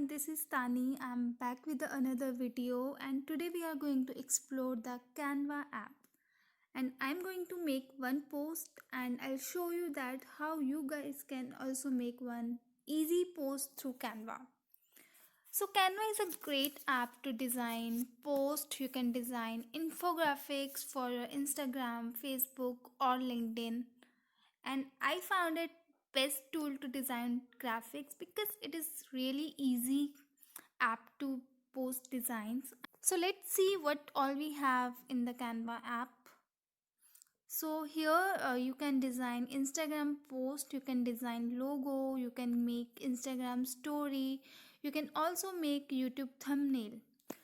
everyone, this is Tani. I'm back with another video, and today we are going to explore the Canva app. And I'm going to make one post and I'll show you that how you guys can also make one easy post through Canva. So Canva is a great app to design post. You can design infographics for your Instagram, Facebook or LinkedIn, and I found it best tool to design graphics because it is really easy app to post designs. So let's see what all we have in the Canva app. So here you can design Instagram post, you can design logo, you can make Instagram story, you can also make YouTube thumbnail.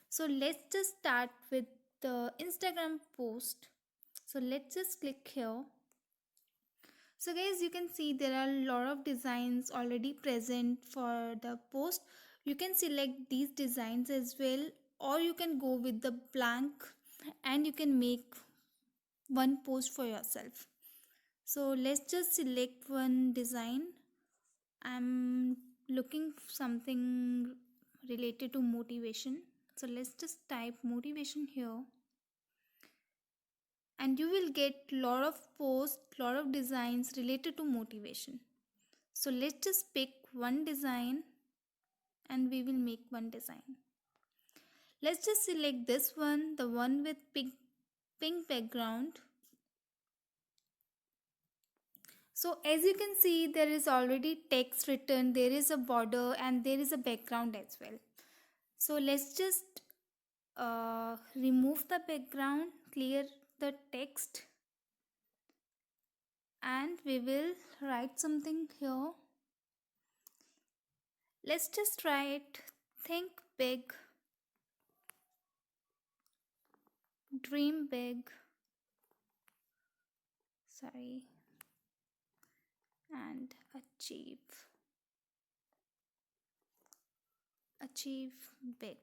So let's just start with the Instagram post. So let's just click here. So guys, you can see there are a lot of designs already present for the post. You can select these designs as well, or you can go with the blank and you can make one post for yourself. So let's just select one design. I'm looking for something related to motivation. So let's just type motivation here, and you will get lot of posts, lot of designs related to motivation. So let's just pick one design and we will make one design. Let's just select this one, the one with pink background. So as you can see, there is already text written, there is a border and there is a background as well. So let's just remove the background, clear the text, and we will write something here. Let's just write think big, dream big, and achieve big.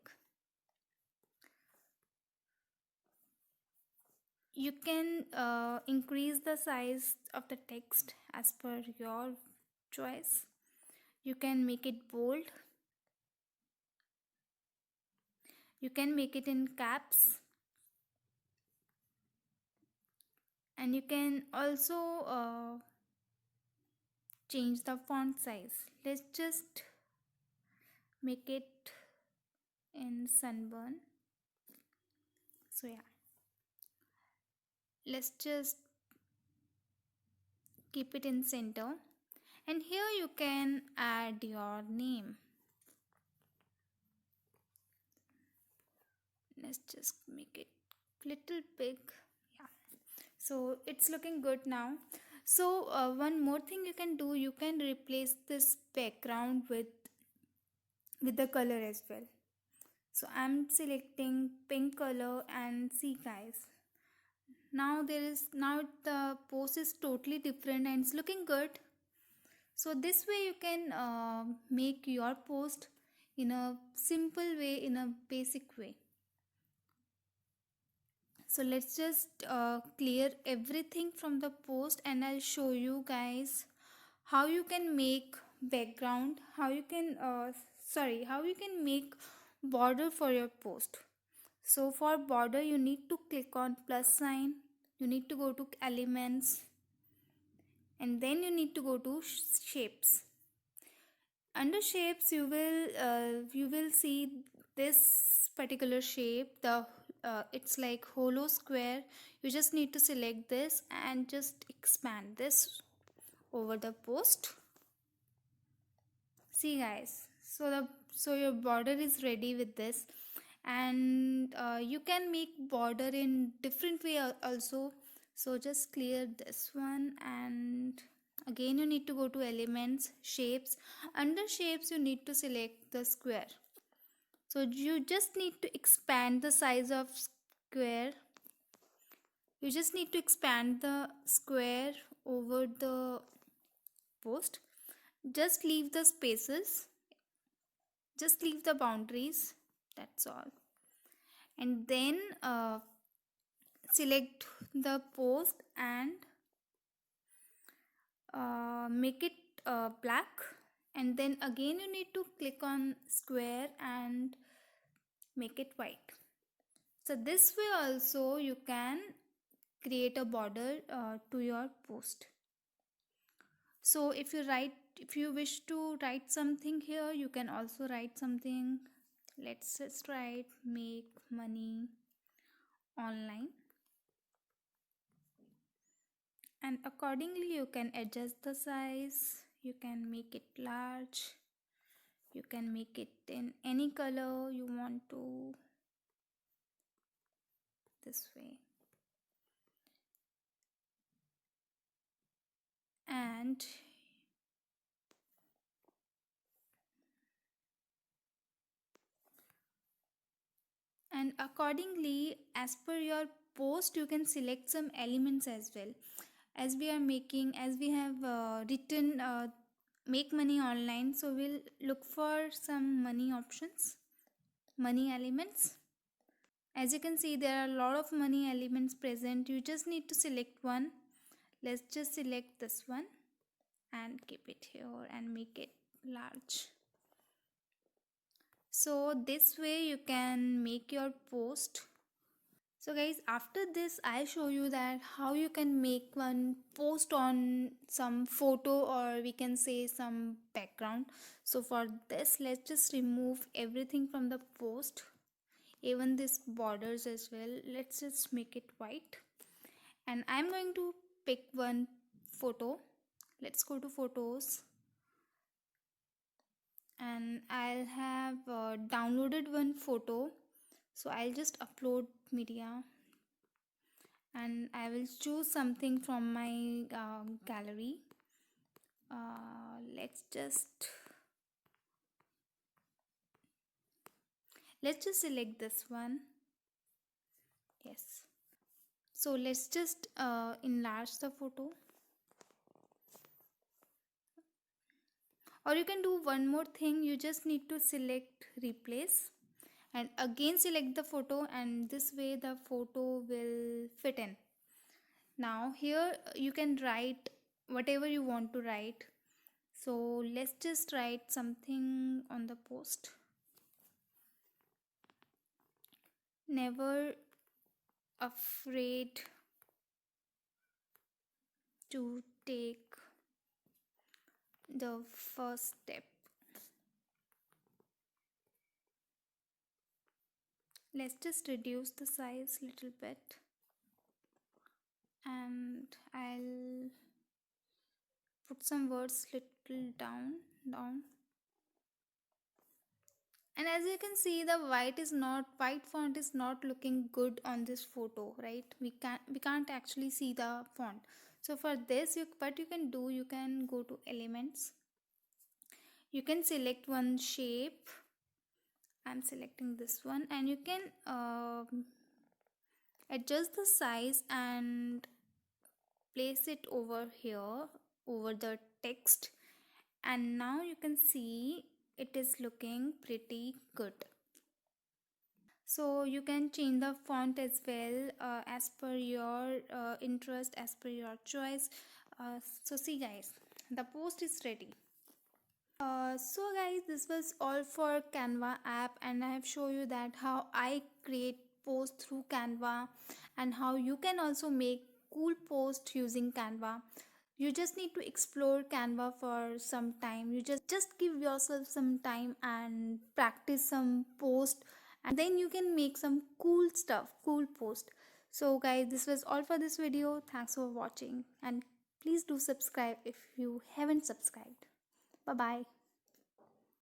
You can increase the size of the text as per your choice. You can make it bold, you can make it in caps, and you can also change the font size. Let's just make it in Sunburn. So yeah, let's just keep it in center, and here you can add your name. Let's just make it little big. Yeah, so it's looking good now. So one more thing you can do, you can replace this background with the color as well. So I'm selecting pink color, and see guys, now the post is totally different and it's looking good. So this way you can make your post in a simple way, in a basic way. So let's just clear everything from the post, and I'll show you guys how you can make background, how you can make border for your post. So for border, you need to click on plus sign, you need to go to elements, and then you need to go to shapes. Under shapes, you will see this particular shape, the it's like hollow square. You just need to select this and just expand this over the post. See guys, so your border is ready with this, and you can make border in different way also. So just clear this one, and again you need to go to elements, shapes. Under shapes, you need to select the square. So you just need to expand the size of square. You just need to expand the square over the post. Just leave the spaces, just leave the boundaries, that's all. And then select the post and make it black, and then again you need to click on square and make it white. So this way also you can create a border to your post. So if you wish to write something here, you can also write something. Let's just write make money online, and accordingly you can adjust the size. You can make it large, you can make it in any color you want to, this way. And accordingly, as per your post, you can select some elements as well. As we have written make money online, so we'll look for some money options, money elements. As you can see, there are a lot of money elements present. You just need to select one. Let's just select this one and keep it here and make it large. So this way you can make your post. So guys, after this I'll show you that how you can make one post on some photo, or we can say some background. So for this, let's just remove everything from the post, even this borders as well. Let's just make it white, and I'm going to pick one photo. Let's go to photos, and I'll have downloaded one photo. So I'll just upload media, and I will choose something from my gallery. Let's just select this one. Yes. So let's just enlarge the photo. Or you can do one more thing. You just need to select replace and again select the photo, and this way the photo will fit in. Now here you can write whatever you want to write. So let's just write something on the post. Never afraid to take the first step. Let's just reduce the size little bit, and I'll put some words little down. And as you can see, the white font is not looking good on this photo, right? We can't actually see the font. So for this, what you can do, you can go to elements. You can select one shape. I'm selecting this one, and you can adjust the size and place it over here over the text, and now you can see it is looking pretty good. So you can change the font as well as per your interest, as per your choice. So see guys, the post is ready. So guys, this was all for Canva app, and I have shown you that how I create posts through Canva and how you can also make cool posts using Canva. You just need to explore Canva for some time. You just give yourself some time and practice some post, and then you can make some cool stuff, cool post. So guys, this was all for this video. Thanks for watching, and please do subscribe if you haven't subscribed. Bye bye.